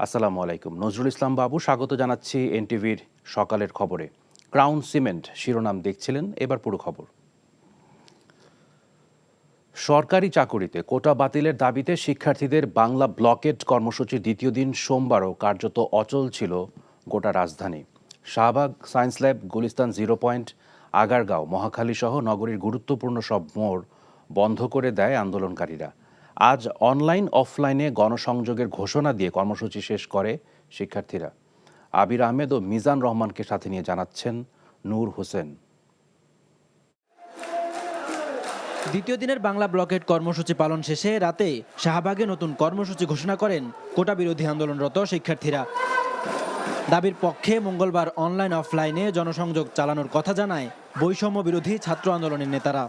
আসসালামু আলাইকুম। নজরুল ইসলাম বাবু স্বাগত জানাচ্ছি এনটিভির সকালের খবরে। ক্রাউন সিমেন্ট শিরোনাম দেখছিলেন, এবার পুরো খবর। সরকারি চাকুরিতে কোটা বাতিলের দাবিতে শিক্ষার্থীদের বাংলা ব্লকেট কর্মসূচির দ্বিতীয় দিন সোমবারও কার্যত অচল ছিল গোটা রাজধানী। Shahbag, science lab, Gulistan, zero point, Agargaon, Mohakhali সহ নগরীর গুরুত্বপূর্ণ সব মোড় বন্ধ করে দেয় আন্দোলনকারীরা। আজ অনলাইন অফলাইনে গণসংযোগের ঘোষণা দিয়ে কর্মসূচি শেষ করে শিক্ষার্থীরা। আবির আহমেদ ও মিজান রহমানকে সাথে নিয়ে জানাচ্ছেন নূর হোসেন। দ্বিতীয় দিনের বাংলা ব্লকেট কর্মসূচি পালন শেষে রাতে শাহবাগে নতুন কর্মসূচি ঘোষণা করেন কোটা বিরোধী আন্দোলনরত শিক্ষার্থীরা। দাবির পক্ষে মঙ্গলবার অনলাইন অফলাইনে জনসংযোগ চালানোর কথা জানায় বৈষম্য বিরোধী ছাত্র আন্দোলনের নেতারা।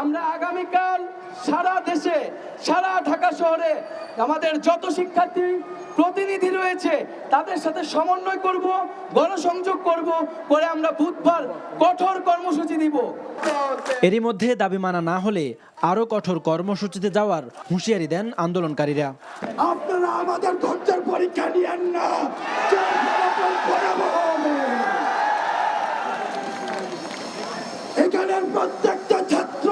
আমরা আগামীকাল সারা দেশে, সারা ঢাকা শহরে আমাদের যত শিক্ষার্থী প্রতিনিধি রয়েছে তাদের সাথে সমন্বয় করব, গণসংযোগ করব, করে আমরা বুধবার কঠোর কর্মসূচি দিব। এরই মধ্যে দাবি মানা না হলে আরো কঠোর কর্মসূচিতে যাওয়ার হুঁশিয়ারি দেন আন্দোলনকারীরা। আপনারা আমাদের ধৈর্যের পরীক্ষা নিয়েন না, এখানের প্রত্যেকটা ছাত্র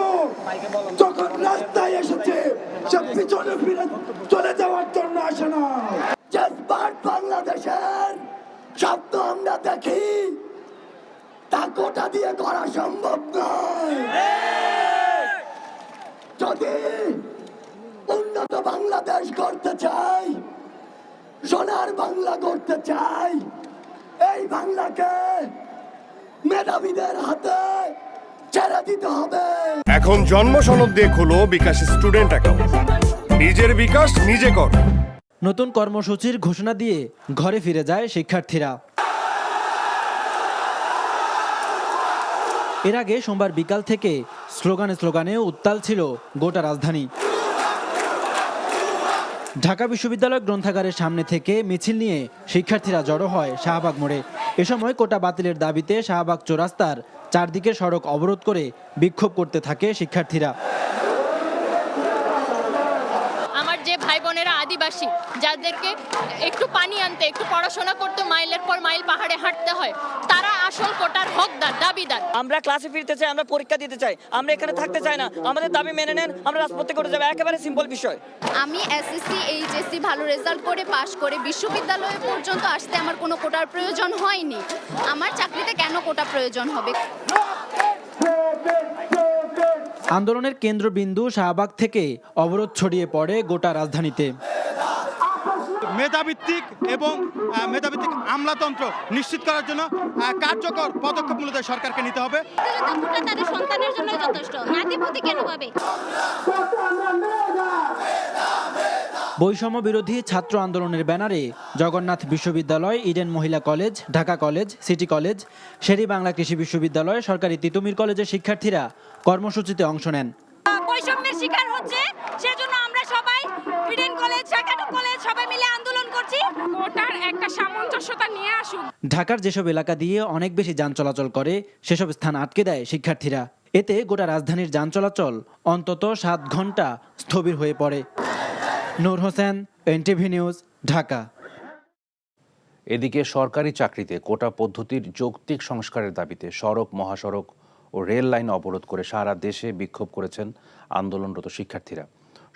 যখন রাস্তায় এসেছে সে পিছনে ফিরে চলে যাওয়ার জন্য আসে না। বাংলাদেশের শব্দ আমরা দেখি তা কোটা দিয়ে করা সম্ভব নয়। যদি উন্নত বাংলাদেশ করতে চাই, সোনার বাংলা করতে চাই, এই বাংলাকে মেধাবীদের হাতে ছেড়ে দিতে হবে। এখন জন্ম সনদ দিয়ে খোলো বিকাশ স্টুডেন্ট অ্যাকাউন্ট। নিজের বিকাশ নিজে কর। নতুন কর্মসূচির ঘোষণা দিয়ে ঘরে ফিরে যায় শিক্ষার্থীরা। এর আগে সোমবার বিকাল থেকে স্লোগানে উত্তাল ছিল গোটা রাজধানী। ঢাকা বিশ্ববিদ্যালয় গ্রন্থাগারের সামনে থেকে মিছিল নিয়ে শিক্ষার্থীরা জড়ো হয় শাহবাগ মোড়ে। এ সময় কোটা বাতিলের দাবিতে শাহবাগ চৌরাস্তার চারদিকে সড়ক অবরোধ করে বিক্ষোভ করতে থাকে শিক্ষার্থীরা। আমার যে ভাই বোনেরা আদিবাসী, যাদেরকে একটু পানি আনতে, একটু পড়াশোনা করতে মাইলের পর মাইল পাহাড়ে হাঁটতে হয়, তারা আসল কোটার হকদার, দাবিদার। আমরা ক্লাসে ফিরতে চাই, আমরা পরীক্ষা দিতে চাই, আমরা এখানে থাকতে চাই না। আমাদের দাবি মেনে নেন, আমরা রাজপথে করে যাবো। একেবারে সিম্পল বিষয়। আমি এসএসসি, এইচএসসি ভালো রেজাল্ট করে পাশ করে বিশ্ববিদ্যালয় পর্যন্ত আসতে আমার কোনো কোটার প্রয়োজন হয়নি। আমার চাকরিতে কেন কোটা প্রয়োজন হবে? আন্দোলনের কেন্দ্রবিন্দু শাহবাগ থেকে অবরোধ ছড়িয়ে পড়ে গোটা রাজধানীতে। মেধাভিত্তিক এবং মেধাভিত্তিক আমলাতন্ত্র নিশ্চিত করার জন্য কার্যকর পদক্ষেপ মূলত সরকারকে নিতে হবে। তাদের সন্তানের জন্য যথেষ্ট, নাতিপুতি কেন পাবে? বৈষম্য বিরোধী ছাত্র আন্দোলনের ব্যানারে জগন্নাথ বিশ্ববিদ্যালয়, ইডেন মহিলা college, Dhaka college, city college, Sher-e Bangla কৃষি বিশ্ববিদ্যালয়, সরকারি তিতুমির কলেজের শিক্ষার্থীরা কর্মসূচিতে অংশ নেন। বৈষম্যের শিকার হচ্ছে, সেজন্য আমরা সবাই ইডেন কলেজ, ঢাকা কলেজ সবাই মিলে আন্দোলন করছি। কোটার একটা সামঞ্জস্যতা নিয়ে আসুক। ঢাকার যেসব এলাকা দিয়ে অনেক বেশি যান চলাচল করে সেসব স্থান আটকে দেয় শিক্ষার্থীরা। এতে গোটা রাজধানীর যান চলাচল অন্তত 7 ঘন্টা স্থবির হয়ে পড়ে। নূর হোসেন, এনটিভি নিউজ, ঢাকা। এদিকে সরকারি চাকরিতে কোটা পদ্ধতির যৌক্তিক সংস্কারের দাবিতে সড়ক, মহাসড়ক ও রেল লাইন অবরোধ করে সারা দেশে বিক্ষোভ করেছেন আন্দোলনরত শিক্ষার্থীরা।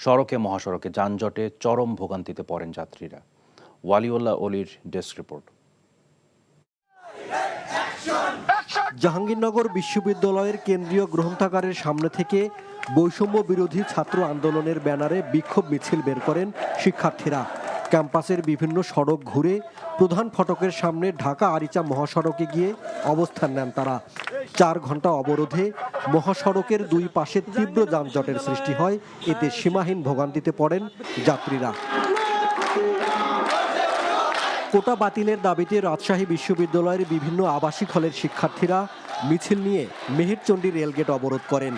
সড়কে মহাসড়কে যানজটে চরম ভোগান্তিতে পড়েন যাত্রীরা। ওয়ালিউল্লাহ অলির ডেস্ক রিপোর্ট। জাহাঙ্গীরনগর বিশ্ববিদ্যালয়ের কেন্দ্রীয় গ্রন্থাগারের সামনে থেকে বৈষম্য বিরোধী ছাত্র আন্দোলনের ব্যানারে বিক্ষোভ মিছিল বের করেন শিক্ষার্থীরা। ক্যাম্পাসের বিভিন্ন সড়ক ঘুরে প্রধান ফটকের সামনে ঢাকা আরিচা মহাসড়কে গিয়ে অবস্থান নেন তারা। 4 ঘন্টা অবরোধে মহাসড়কের দুই পাশে তীব্র যানজটের সৃষ্টি হয়। এতে সীমাহীন ভোগান্তিতে পড়েন যাত্রীরা। কোটা বাতিলের দাবিতে রাজশাহী বিশ্ববিদ্যালয়ের বিভিন্ন আবাসিক হলের শিক্ষার্থীরা মিছিল নিয়ে মেহেরচণ্ডী রেলগেট অবরোধ করেন।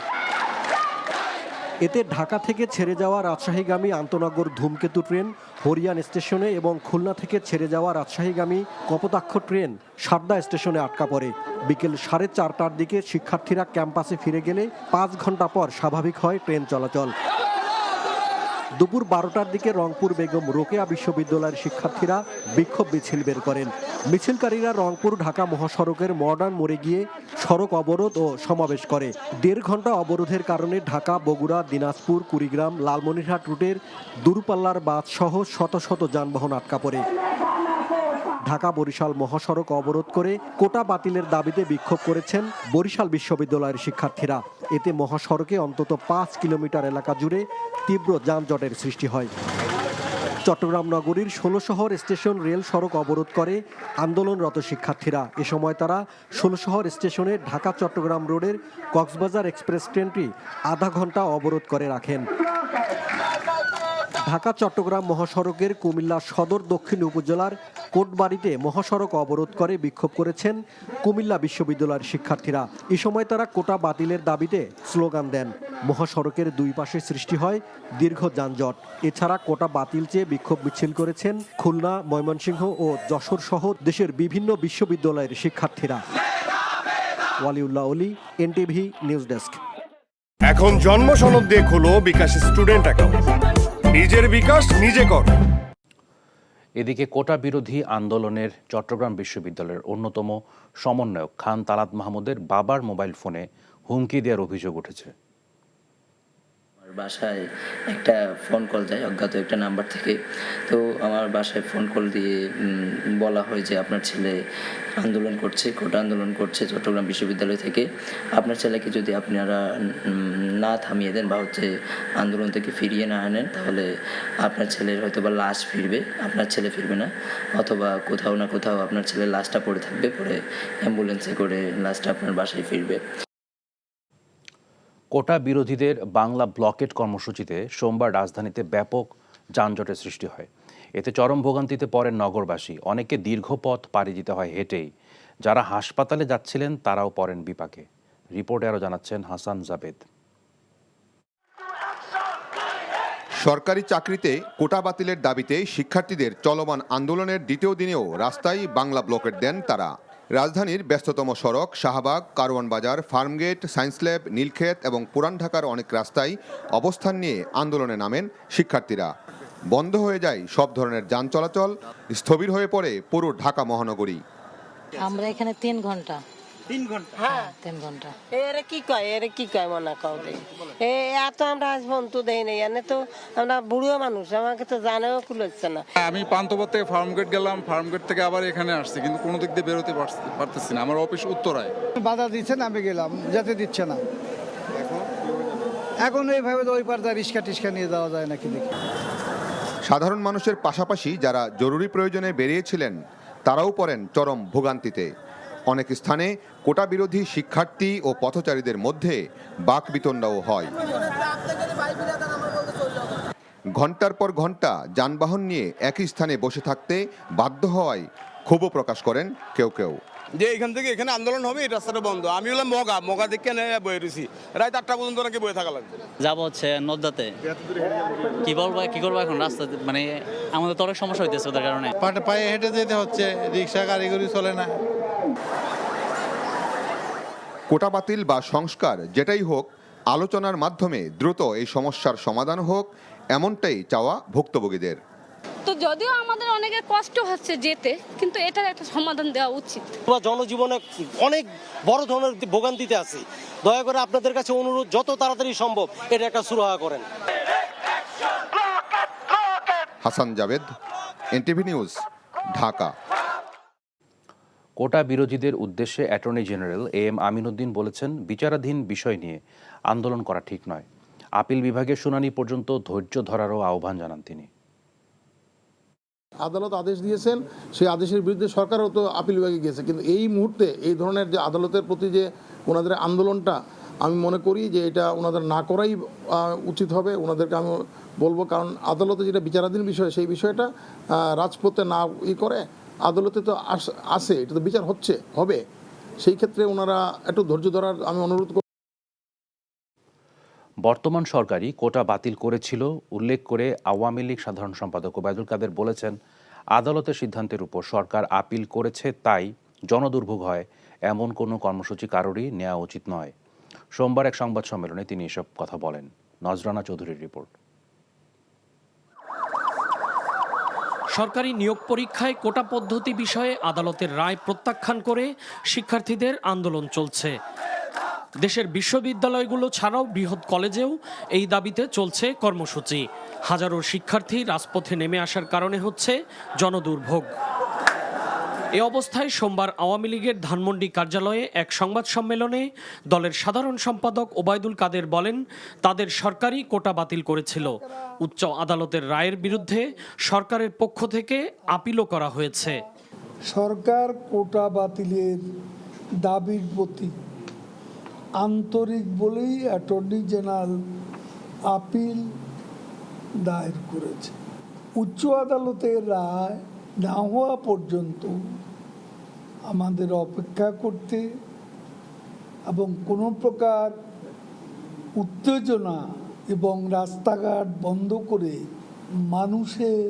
এতে ঢাকা থেকে ছেড়ে যাওয়া রাজশাহীগামী আন্তনগর ধূমকেতু ট্রেন হরিয়ান স্টেশনে এবং খুলনা থেকে ছেড়ে যাওয়া রাজশাহীগামী কপোতাক্ষ ট্রেন সারদা স্টেশনে আটকা পড়ে। বিকেল 4:30টার দিকে শিক্ষার্থীরা ক্যাম্পাসে ফিরে গেলে 5 ঘন্টা পর স্বাভাবিক হয় ট্রেন চলাচল। দুপুর 12টার দিকে রংপুর বেগম রোকেয়া বিশ্ববিদ্যালয়ের শিক্ষার্থীরা বিক্ষোভ মিছিল বের করেন। মিছিলকারীরা রংপুর ঢাকা মহাসড়কের মডার্ন মোড়ে গিয়ে সড়ক অবরোধ ও সমাবেশ করে। 1.5 ঘন্টা অবরোধের কারণে ঢাকা, বগুড়া, দিনাজপুর, কুড়িগ্রাম, লালমনিরহাট রুটের দূরপাল্লার বাস সহ শত শত যানবাহন আটকা পড়ে। ঢাকা বরিশাল মহাসড়ক অবরোধ করে কোটা বাতিলের দাবিতে বিক্ষোভ করেছেন বরিশাল বিশ্ববিদ্যালয়ের শিক্ষার্থীরা। এতে মহাসড়কে অন্তত 5 কিলোমিটার এলাকা জুড়ে তীব্র যানজটের সৃষ্টি হয়। চট্টগ্রাম নগরীর 16 শহর স্টেশন রেল সড়ক অবরোধ করে আন্দোলনরত শিক্ষার্থীরা। এ সময় তারা 16 শহর স্টেশনে ঢাকা চট্টগ্রাম রোডের কক্সবাজার এক্সপ্রেস ট্রেনটি আধা ঘন্টা অবরোধ করে রাখেন। ঢাকা চট্টগ্রাম মহাসড়কের কুমিল্লা সদর দক্ষিণ উপজেলার কোটবাড়িতে মহাসড়ক অবরোধ করে বিক্ষোভ করেছেন কুমিল্লা বিশ্ববিদ্যালয়ের শিক্ষার্থীরা। এ সময় তারা কোটা বাতিলের দাবিতে স্লোগান দেন। মহাসড়কের দুই পাশে সৃষ্টি হয় দীর্ঘ যানজট। এছাড়া কোটা বাতিল চেয়ে বিক্ষোভ মিছিল করেছেন খুলনা, ময়মনসিংহ ও যশোর সহ দেশের বিভিন্ন বিশ্ববিদ্যালয়ের শিক্ষার্থীরা। ওয়ালিউল্লাহ অলি, এনটিভি নিউজ ডেস্ক। এখন জন্ম সনদ দিয়ে খোলো বিকাশ স্টুডেন্ট অ্যাকাউন্ট। নিজের বিকাশ নিজে কর। এদিকে কোটা বিরোধী আন্দোলনের চট্টগ্রাম বিশ্ববিদ্যালয়ের অন্যতম সমন্বয়ক খান তালাত মাহমুদের বাবার মোবাইল ফোনে হুমকি দেওয়ার অভিযোগ উঠেছে। বাসায় একটা ফোন কল যায় অজ্ঞাত একটা নাম্বার থেকে। তো আমার বাসায় ফোন কল দিয়ে বলা হয় যে আপনার ছেলে আন্দোলন করছে, কোটা আন্দোলন করছে চট্টগ্রাম বিশ্ববিদ্যালয় থেকে। আপনার ছেলেকে যদি আপনারা না থামিয়ে দেন বা আন্দোলন থেকে ফিরিয়ে না আনেন, তাহলে আপনার ছেলের হয়তো বা লাশ ফিরবে, আপনার ছেলে ফিরবে না, অথবা কোথাও না কোথাও আপনার ছেলের লাশটা পড়ে থাকবে, পরে অ্যাম্বুলেন্সে করে লাশটা আপনার বাসায় ফিরবে। কোটা বিরোধীদের বাংলা ব্লকেট কর্মসূচিতে সোমবার রাজধানীতে ব্যাপক যানজটের সৃষ্টি হয়। এতে চরম ভোগান্তিতে পড়েন নগরবাসী। অনেকে দীর্ঘ পথ পাড়ি দিতে হয় হেঁটেই। যারা হাসপাতালে যাচ্ছিলেন তারাও পড়েন বিপাকে। রিপোর্টে আরও জানাচ্ছেন হাসান জাবেদ। সরকারি চাকরিতে কোটা বাতিলের দাবিতে শিক্ষার্থীদের চলমান আন্দোলনের দ্বিতীয় দিনেও রাস্তায় বাংলা ব্লকেট দেন তারা। রাজধানীর ব্যস্ততম সড়ক শাহবাগ, কারওয়ান বাজার, ফার্মগেট, সায়েন্স ল্যাব, নীলক্ষেত এবং পুরান ঢাকার অনেক রাস্তায় অবস্থান নিয়ে আন্দোলনে নামেন শিক্ষার্থীরা। বন্ধ হয়ে যায় সব ধরনের যান চলাচল, স্থবির হয়ে পড়ে পুরো ঢাকা মহানগরী। আমরা এখানে 3 ঘন্টা। 3 ঘন্টা? হ্যাঁ 3 ঘন্টা। এরে কি কয় মনে কাউ দেয় এত আমরা আজ পর্যন্ত দেই নাই। এনে তো আমরা বুড়ো মানুষ, আমাকে তো জানাও কুলাচ্ছে না। আমি পান্থপথ থেকে ফার্মগেট গেলাম, ফার্মগেট থেকে আবার এখানে আসছি, কিন্তু কোনো দিক দিয়ে বেরোতে পারতেছি না। আমার অফিস উত্তরায়। বাধা দিচ্ছে না, আমি গেলাম, যেতে দিচ্ছে না। এখন এইভাবে ওই পারদা রিক্সা নিয়ে যাওয়া যায় নাকি দেখি। সাধারণ মানুষের পাশাপাশি যারা জরুরি প্রয়োজনে বেরিয়েছিলেন তারাও পড়েন চরম ভোগান্তিতে। অনেক স্থানে কোটা বিরোধী শিক্ষার্থী ও পথচারীদের মধ্যে বাকবিতণ্ডাও হয়। ঘন্টার পর ঘন্টা যানবাহন নিয়ে একই স্থানে বসে থাকতে বাধ্য হওয়ায় ক্ষোভও প্রকাশ করেন কেউ কেউ। যে এখান থেকে এখানে আন্দোলন হবে, এই রাস্তাটা বন্ধ। আমি হলাম মগা দেখে বয়ে রয়েছি, রাত 8টা পর্যন্ত নাকি বয়ে থাকা লাগবে। যাবো নদ্দাতে, কি করবো এখন রাস্তাতে, মানে আমাদের তো অনেক সমস্যা হইতেছে ওদের কারণে। পায়ে হেঁটে যেতে হচ্ছে, রিক্সা গাড়ি চলে না। কোটা বাতিল বা সংস্কার যেটাই হোক, আলোচনার মাধ্যমে দ্রুত এই সমস্যার সমাধান হোক, এমনটাই চাওয়া ভুক্তভোগীদের। তো যদিও আমাদের অনেকের কষ্ট হচ্ছে যেতে, কিন্তু এটার একটা সমাধান দেওয়া উচিত। জনজীবনে অনেক বড় ধরনের ভোগান্তিতে আছে। দয়া করে আপনাদের কাছে অনুরোধ, যত তাড়াতাড়ি সম্ভব এটা একটা সুরাহা করেন। Hasan Jabed, NTV news, Dhaka. Quota বিরোধীদের উদ্দেশ্যে অ্যাটর্নি জেনারেল AM আমিনউদ্দিন বলেছেন, বিচারাধীন বিষয় নিয়ে আন্দোলন করা ঠিক নয়। আপিল বিভাগের শুনানি পর্যন্ত ধৈর্য ধরারও আহ্বান জানান তিনি। আদালত আদেশ দিয়েছেন, সেই আদেশের বিরুদ্ধে সরকারও তো আপিল বিভাগে গিয়েছে, কিন্তু এই মুহূর্তে এই ধরনের যে আদালতের প্রতি যে ওনাদের আন্দোলনটা, আমি মনে করি যে এটা ওনাদের না করাই উচিত হবে। ওনাদেরকে আমি বলবো, কারণ আদালতে যেটা বিচারাধীন বিষয়, সেই বিষয়টা রাজপথে না করে আদালতে তো আসে, এটা তো বিচার হবে। সেই ক্ষেত্রে ওনারা একটু ধৈর্য ধরার আমি অনুরোধ করব। বর্তমান সরকারই কোটা বাতিল করেছিল উল্লেখ করে আওয়ামী লীগ সাধারণ সম্পাদক ওবায়দুল কাদের বলেছেন, আদালতের সিদ্ধান্তের উপর সরকার আপিল করেছে, তাই জনদুর্ভোগ হয় এমন কোনো কর্মসূচি কারোরই নেওয়া উচিত নয়। সোমবার এক সংবাদ সম্মেলনে তিনি এসব কথা বলেন। নজরানা চৌধুরীর রিপোর্ট। সরকারি নিয়োগ পরীক্ষায় কোটা পদ্ধতি বিষয়ে আদালতের রায় প্রত্যাখ্যান করে শিক্ষার্থীদের আন্দোলন চলছে। দেশের বিশ্ববিদ্যালয়গুলো ছাড়াও বৃহৎ কলেজেও এই দাবিতে চলছে কর্মসূচি। হাজারো শিক্ষার্থী রাজপথে নেমে আসার কারণে হচ্ছে জনদুর্ভোগ। এ অবস্থায় সোমবার আওয়ামী লীগের ধানমন্ডি কার্যালয়ে এক সংবাদ সম্মেলনে দলের সাধারণ সম্পাদক ওবায়দুল কাদের বলেন, তাদের সরকারই কোটা বাতিল করেছিল। উচ্চ আদালতের রায়ের বিরুদ্ধে সরকারের পক্ষ থেকে আপিলও করা হয়েছে। সরকার কোটা বাতিলের দাবির প্রতি আন্তরিক বলেই অ্যাটর্নি জেনারেল আপিল দায়ের করেছে। উচ্চ আদালতের রায় না হওয়া পর্যন্ত আমাদের অপেক্ষা করতে এবং কোনো প্রকার উত্তেজনা এবং রাস্তাঘাট বন্ধ করে মানুষের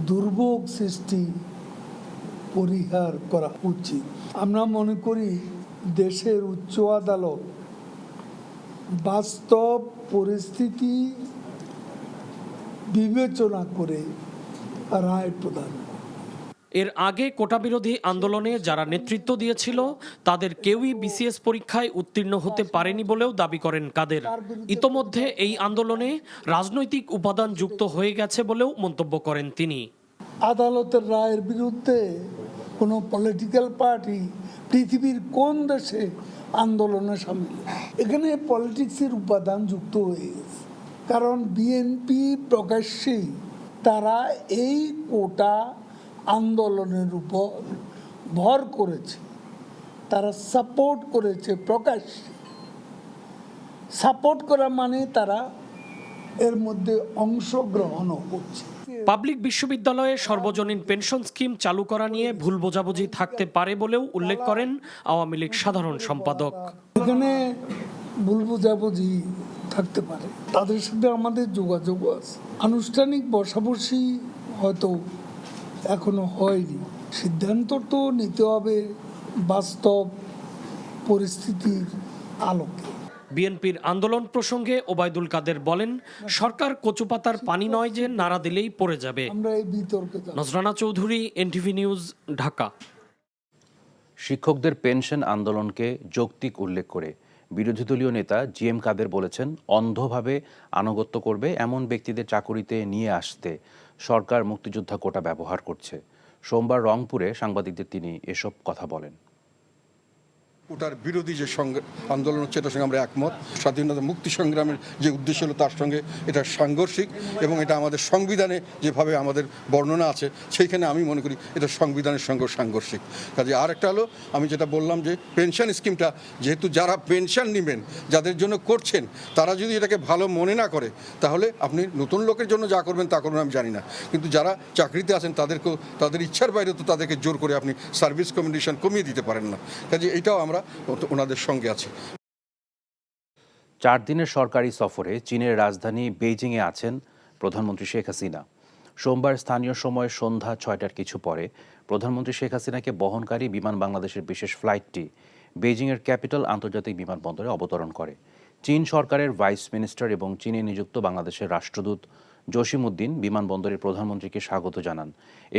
দুর্ভোগ সৃষ্টি পরিহার করা উচিত। আমরা মনে করি দেশের উচ্চ আদালত বাস্তব পরিস্থিতি বিবেচনা করে রায় প্রদান। এর আগে কোটা বিরোধী আন্দোলনে যারা নেতৃত্ব দিয়েছিল তাদের কেউই বিসিএস পরীক্ষায় উত্তীর্ণ হতে পারেনি বলেও দাবি করেন কাদের। ইতোমধ্যে এই আন্দোলনে রাজনৈতিক উপাদান যুক্ত হয়ে গেছে বলেও মন্তব্য করেন তিনি। আদালতের রায়ের বিরুদ্ধে কোনো পলিটিক্যাল পার্টি পৃথিবীর কোন দেশে আন্দোলনে সামিল? এখানে পলিটিক্সের উপাদান যুক্ত হয়ে গেছে, কারণ বিএনপি প্রকাশ্যেই তারা এই কোটা আন্দোলনের উপর ভর করেছে, তারা সাপোর্ট করেছে প্রকাশ্যে। সাপোর্ট করা মানে তারা এর মধ্যে অংশগ্রহণও করছে। পাবলিক বিশ্ববিদ্যালয়ে সর্বজনীন পেনশন স্কিম চালু করা নিয়ে ভুল বোঝাবুঝি থাকতে পারে বলেও উল্লেখ করেন আওয়ামী লীগ সাধারণ সম্পাদক। এখানে ভুল বোঝাবুঝি থাকতে পারে, তাদের সাথে আমাদের যোগাযোগ আছে। আনুষ্ঠানিক বসাবসি হয়তো এখনো হয়নি। সিদ্ধান্ত তো নিতে হবে বাস্তব পরিস্থিতির আলোকে। বিএনপির আন্দোলন প্রসঙ্গে ওবায়দুল কাদের বলেন, সরকার কচুপাতার পানি নয় যে নাড়া দিলেই পড়ে যাবে। আমরা এই বিতর্কে নজরানা চৌধুরী, এনটিভি নিউজ, ঢাকা। শিক্ষকদের পেনশন আন্দোলনকে যৌক্তিক উল্লেখ করে বিরোধী দলীয় নেতা জিএম কাদের বলেছেন, অন্ধভাবে আনুগত্য করবে এমন ব্যক্তিদের চাকুরিতে নিয়ে আসতে সরকার মুক্তিযোদ্ধা কোটা ব্যবহার করছে। সোমবার রংপুরে সাংবাদিকদের তিনি এসব কথা বলেন। কোটার বিরোধী যে আন্দোলন হচ্ছে এটার সঙ্গে আমরা একমত। স্বাধীনতা মুক্তি সংগ্রামের যে উদ্দেশ্য হলো তার সঙ্গে এটা সাংঘর্ষিক, এবং এটা আমাদের সংবিধানে যেভাবে আমাদের বর্ণনা আছে সেইখানে আমি মনে করি এটা সংবিধানের সঙ্গে সাংঘর্ষিক। কাজে আর একটা হলো, আমি যেটা বললাম যে পেনশন স্কিমটা যেহেতু যারা পেনশন নেবেন যাদের জন্য করছেন তারা যদি এটাকে ভালো মনে না করে তাহলে আপনি নতুন লোকের জন্য যা করবেন তা করবেন আমি জানি না, কিন্তু যারা চাকরিতে আছেন তাদেরকেও তাদের ইচ্ছার বাইরে তো তাদেরকে জোর করে আপনি সার্ভিস কমিউনিকেশন কমিয়ে দিতে পারেন না। কাজে এটাও আমরা ওনাদের সঙ্গে আছি। 4 দিনের সরকারি সফরে চীনের রাজধানী বেইজিংয়ে আছেন প্রধানমন্ত্রী শেখ হাসিনা। সোমবার স্থানীয় সময় সন্ধ্যা 6টার কিছু পরে প্রধানমন্ত্রী শেখ হাসিনাকে বহনকারী বিমান বাংলাদেশের বিশেষ ফ্লাইটটি বেইজিংয়ের ক্যাপিটাল আন্তর্জাতিক বিমানবন্দরে অবতরণ করে। চীন সরকারের ভাইস মিনিস্টার এবং চীনে নিযুক্ত বাংলাদেশের রাষ্ট্রদূত জসিম উদ্দিন বিমানবন্দরে প্রধানমন্ত্রীকে স্বাগত জানান।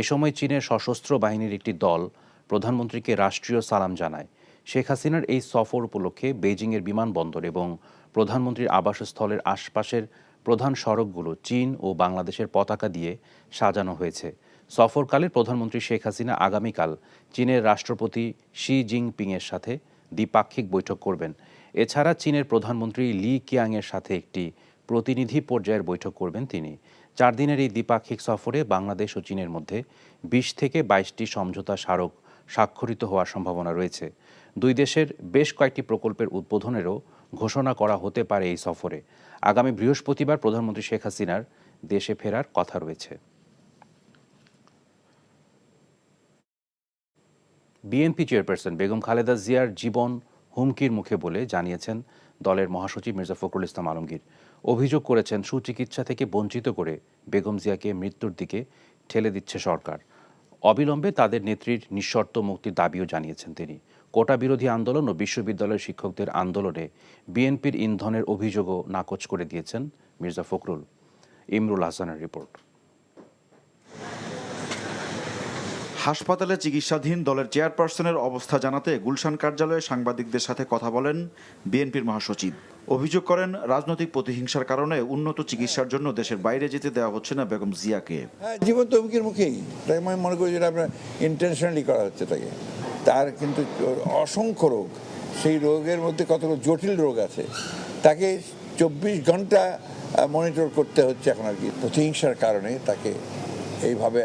এ সময় চীনের সশস্ত্র বাহিনীর একটি দল প্রধানমন্ত্রীকে রাষ্ট্রীয় সালাম জানায়। শেখ হাসিনার এই সফর উপলক্ষে বেইজিংয়ের বিমানবন্দর এবং প্রধানমন্ত্রীর আবাসস্থলের আশপাশের প্রধান সড়কগুলো চীন ও বাংলাদেশের পতাকা দিয়ে সাজানো হয়েছে। সফরকালে প্রধানমন্ত্রী শেখ হাসিনা আগামীকাল চীনের রাষ্ট্রপতি শি জিনপিংয়ের সাথে দ্বিপাক্ষিক বৈঠক করবেন। এছাড়া চীনের প্রধানমন্ত্রী লি কিয়াংয়ের সাথে একটি প্রতিনিধি পর্যায়ের বৈঠক করবেন তিনি। 4 দিনের এই দ্বিপাক্ষিক সফরে বাংলাদেশ ও চীনের মধ্যে 20 থেকে 22টি সমঝোতা স্মারক স্বাক্ষরিত হওয়ার সম্ভাবনা রয়েছে। দুই দেশের বেশ কয়েকটি প্রকল্পের উদ্বোধনেরও ঘোষণা করা হতে পারে এই সফরে। আগামী বৃহস্পতিবার প্রধানমন্ত্রী শেখ হাসিনার দেশে ফেরার কথা রয়েছে। বিএনপি চেয়ারপারসন বেগম খালেদা জিয়ার জীবন হুমকির মুখে বলে জানিয়েছেন দলের মহাসচিব মির্জা ফখরুল ইসলাম আলমগীর। অভিযোগ করেছেন, সুচিকিৎসা থেকে বঞ্চিত করে বেগম জিয়াকে মৃত্যুর দিকে ঠেলে দিচ্ছে সরকার। অবিলম্বে তাদের নেত্রীর নিঃশর্ত মুক্তির দাবিও জানিয়েছেন তিনি। কোটা বিরোধী আন্দোলন ও বিশ্ববিদ্যালয়ের শিক্ষকদের আন্দোলনে বিএনপির ইন্ধনের অভিযোগও নাকচ করে দিয়েছেন মির্জা ফখরুল। ইমরুল হাসানের রিপোর্ট। হাসপাতালে চিকিৎসাধীন দলের চেয়ারপারসনের অবস্থা জানাতে গুলশান কার্যালয়ে সাংবাদিকদের সাথে কথা বলেন বিএনপির মহাসচিব। অভিযোগ করেন রাজনৈতিক প্রতিহিংসার কারণে উন্নত চিকিৎসার জন্য দেশের বাইরে যেতে দেওয়া হচ্ছে না বেগম জিয়াকে। জীবন তো হুমকির মুখেই, তাই আমি মনে করি যেটা আপনার ইন্টেনশনালি করা হচ্ছে তাকে। তার কিন্তু অসংখ্য রোগ, সেই রোগের মধ্যে কতগুলো জটিল রোগ আছে, তাকে 24 ঘন্টা মনিটর করতে হচ্ছে এখন আর কি। প্রতিহিংসার কারণে তাকে এইভাবে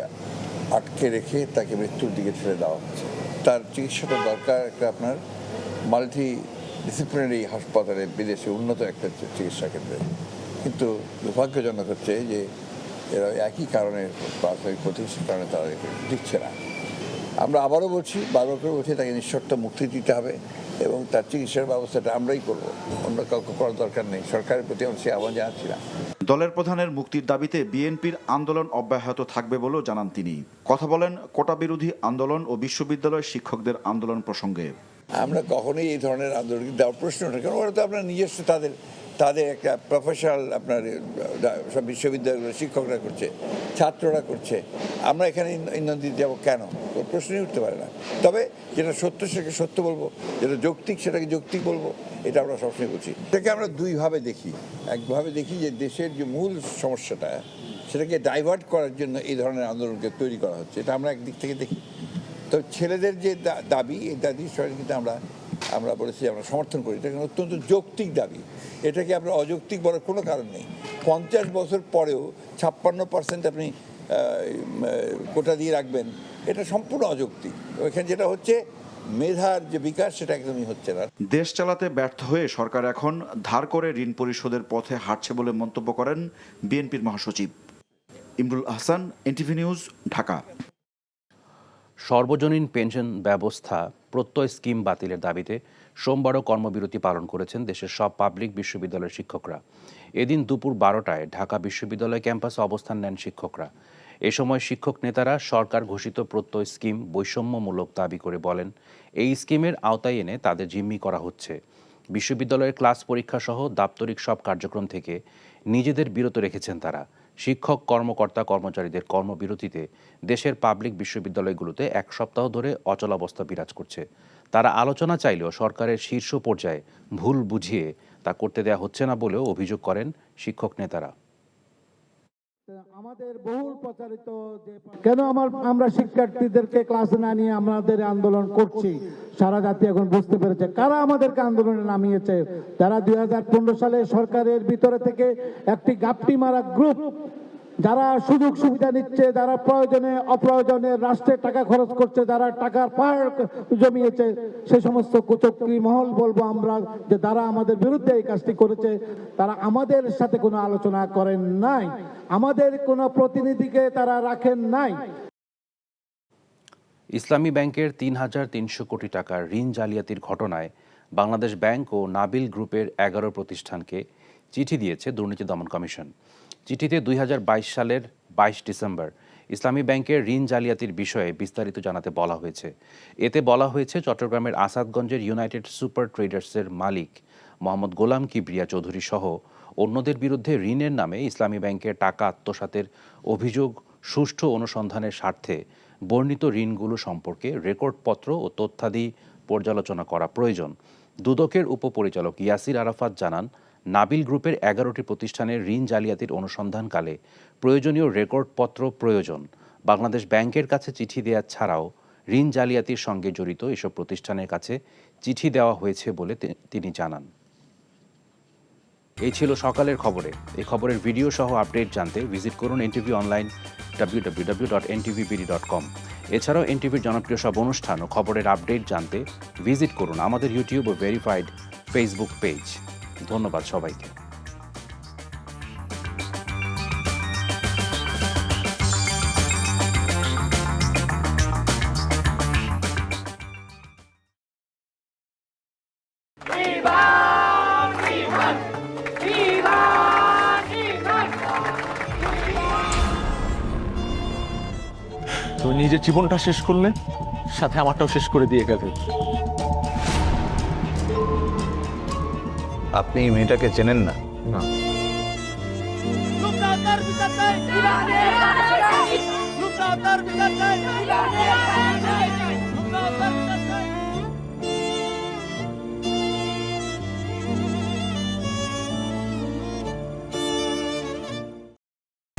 আটকে রেখে তাকে মৃত্যুর দিকে ঠেলে দেওয়া হচ্ছে। তার চিকিৎসাটা দরকার একটা আপনার মাল্টি ডিসিপ্লিনারি হাসপাতালে, বিদেশে উন্নত একটা চিকিৎসা কেন্দ্রে। কিন্তু দুর্ভাগ্যজনক হচ্ছে যে এরা একই কারণে, প্রাথমিক প্রতিহিংসার কারণে তারা দিচ্ছে না। আমরা আবারও বলছি, বারবার করে বলছি, তাকে নিঃশর্ত মুক্তি দিতে হবে এবং তার চিকিৎসার ব্যবস্থাটা আমরাই করব, অন্য কাউকে করার দরকার নেই। সরকারের প্রতি আমরা সে আহ্বান জানাচ্ছি না। দলের প্রধানের মুক্তির দাবিতে বিএনপির আন্দোলন অব্যাহত থাকবে বলেও জানান তিনি। কথা বলেন কোটা বিরোধী আন্দোলন ও বিশ্ববিদ্যালয় শিক্ষকদের আন্দোলন প্রসঙ্গে। আমরা কখনোই এই ধরনের আন্দোলন দেওয়ার প্রশ্ন না, কারণ ওরা তো আপনার নিজস্ব তাদের একটা প্রফেশনাল আপনার সব বিশ্ববিদ্যালয়গুলো শিক্ষকরা করছে, ছাত্ররা করছে। আমরা এখানে ইন্ধন দিতে যাবো কেন? প্রশ্নই উঠতে পারে না। তবে যেটা সত্য সেটাকে সত্য বলবো, যেটা যৌক্তিক সেটাকে যৌক্তিক বলবো, এটা আমরা সবসময় করছি। এটাকে আমরা দুইভাবে দেখি। একভাবে দেখি যে দেশের যে মূল সমস্যাটা, সেটাকে ডাইভার্ট করার জন্য এই ধরনের আন্দোলনকে তৈরি করা হচ্ছে, এটা আমরা একদিক থেকে দেখি। তো ছেলেদের যে দাবি, এই দাবি কিন্তু আমরা বলেছি আমরা সমর্থন করি। এটা অত্যন্ত যৌক্তিক দাবি, এটাকে আমরা অযৌক্তিক বলার কোনো কারণ নেই। 50 বছর পরেও 56% আপনি কোটা দিয়ে রাখবেন, এটা সম্পূর্ণ অযৌক্তিক। ওইখানে যেটা হচ্ছে মেধার যে বিকাশ, সেটা একদমই হচ্ছে না। দেশ চালাতে ব্যর্থ হয়ে সরকার এখন ধার করে ঋণ পরিশোধের পথে হাঁটছে বলে মন্তব্য করেন বিএনপির মহাসচিব। Imrul Ahsan, NTV news, Dhaka. সর্বজনীন পেনশন ব্যবস্থা প্রত্যয় স্কিম বাতিলের দাবিতে সোমবারও কর্মবিরতি পালন করেছেন দেশের সব পাবলিক বিশ্ববিদ্যালয়ের শিক্ষকরা। এদিন দুপুর 12টায় ঢাকা বিশ্ববিদ্যালয় ক্যাম্পাসে অবস্থান নেন শিক্ষকরা। এ সময় শিক্ষক নেতারা সরকার ঘোষিত প্রত্যয় স্কিম বৈষম্যমূলক দাবি করে বলেন, এই স্কিমের আওতায় এনে তাদের জিম্মি করা হচ্ছে। বিশ্ববিদ্যালয়ের ক্লাস পরীক্ষা সহ দাপ্তরিক সব কার্যক্রম থেকে নিজেদের বিরত রেখেছেন তারা। শিক্ষক কর্মকর্তা কর্মচারীদের কর্মবিরতিতে দেশের পাবলিক বিশ্ববিদ্যালয়গুলোতে 1 সপ্তাহ ধরে অচলাবস্থা বিরাজ করছে। তারা আলোচনা চাইলেও সরকারের শীর্ষ পর্যায়ে ভুল বুঝিয়ে তা করতে দেয়া হচ্ছে না বলেও অভিযোগ করেন শিক্ষক নেতারা। আমাদের বহুল প্রচারিত কেন আমরা শিক্ষার্থীদেরকে ক্লাসে না নিয়ে আমাদের আন্দোলন করছি, সারা জাতি এখন বুঝতে পেরেছে কারা আমাদেরকে আন্দোলনে নামিয়েছে। যারা 2015 সালে সরকারের ভিতরে থেকে একটি গাপটি মারা গ্রুপ, যারা সুযোগ সুবিধা নিচ্ছে, যারা প্রয়োজনে অপ্রয়োজনে রাষ্ট্রের টাকা খরচ করছে, যারা টাকার পাহাড় জমিয়েছে, সে সমস্ত কুচক্রী মহল বলবো আমরা, যে তারা আমাদের বিরুদ্ধে এই কাজটি করেছে, তারা আমাদের সাথে কোনো আলোচনা করেন নাই, আমাদের কোনো প্রতিনিধিকে তারা রাখেন নাই। ইসলামী ব্যাংকের ৩,৩০০ কোটি টাকার ঋণ জালিয়াতির ঘটনায় বাংলাদেশ ব্যাংক ও নাবিল গ্রুপের 11 প্রতিষ্ঠানকে চিঠি দিয়েছে দুর্নীতি দমন কমিশন। চিঠিতে 2022 সালের 22 ডিসেম্বর ইসলামী ব্যাংকের ঋণ জালিয়াতির বিষয়ে বিস্তারিত জানাতে বলা হয়েছে। এতে বলা হয়েছে, চট্টগ্রামের আসাদগঞ্জের ইউনাইটেড সুপার ট্রেডার্সের মালিক মোহাম্মদ গোলাম কিবরিয়া চৌধুরী সহ অন্যদের বিরুদ্ধে ঋণের নামে ইসলামী ব্যাংকের টাকা আত্মসাতের অভিযোগ সুষ্ঠু অনুসন্ধানের স্বার্থে বর্ণিত ঋণগুলো সম্পর্কে রেকর্ডপত্র ও তথ্যাদি পর্যালোচনা করা প্রয়োজন। দুদকের উপপরিচালক ইয়াসির আরাফাত জানান, নাবিল গ্রুপের 11টি প্রতিষ্ঠানের ঋণ জালিয়াতির অনুসন্ধানকালে প্রয়োজনীয় রেকর্ডপত্র প্রয়োজন। বাংলাদেশ ব্যাংকের কাছে চিঠি দেওয়া ছাড়াও ঋণ জালিয়াতির সঙ্গে জড়িত এসব প্রতিষ্ঠানের কাছে চিঠি দেওয়া হয়েছে বলে তিনি জানান। এই ছিল সকালের খবরে। এই খবরের ভিডিও সহ আপডেট জানতে ভিজিট করুন এনটিভি অনলাইন www.ntvbd.com। এছাড়াও এনটিভির জনপ্রিয় সব অনুষ্ঠান ও খবরের আপডেট জানতে ভিজিট করুন আমাদের ইউটিউব ও ভেরিফাইড ফেসবুক পেজ। ধন্যবাদ সবাইকে। তুমি নিজের জীবনটা শেষ করলে, সাথে আমারটাও শেষ করে দিয়ে গেলে। আপনি এই মেয়েটাকে চেনেন না? না।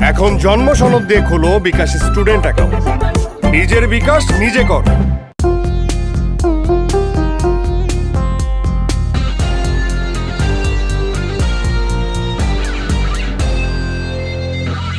এখন জন্ম সনদ দিয়ে খোলো বিকাশ স্টুডেন্ট অ্যাকাউন্ট। নিজের বিকাশ নিজে কর।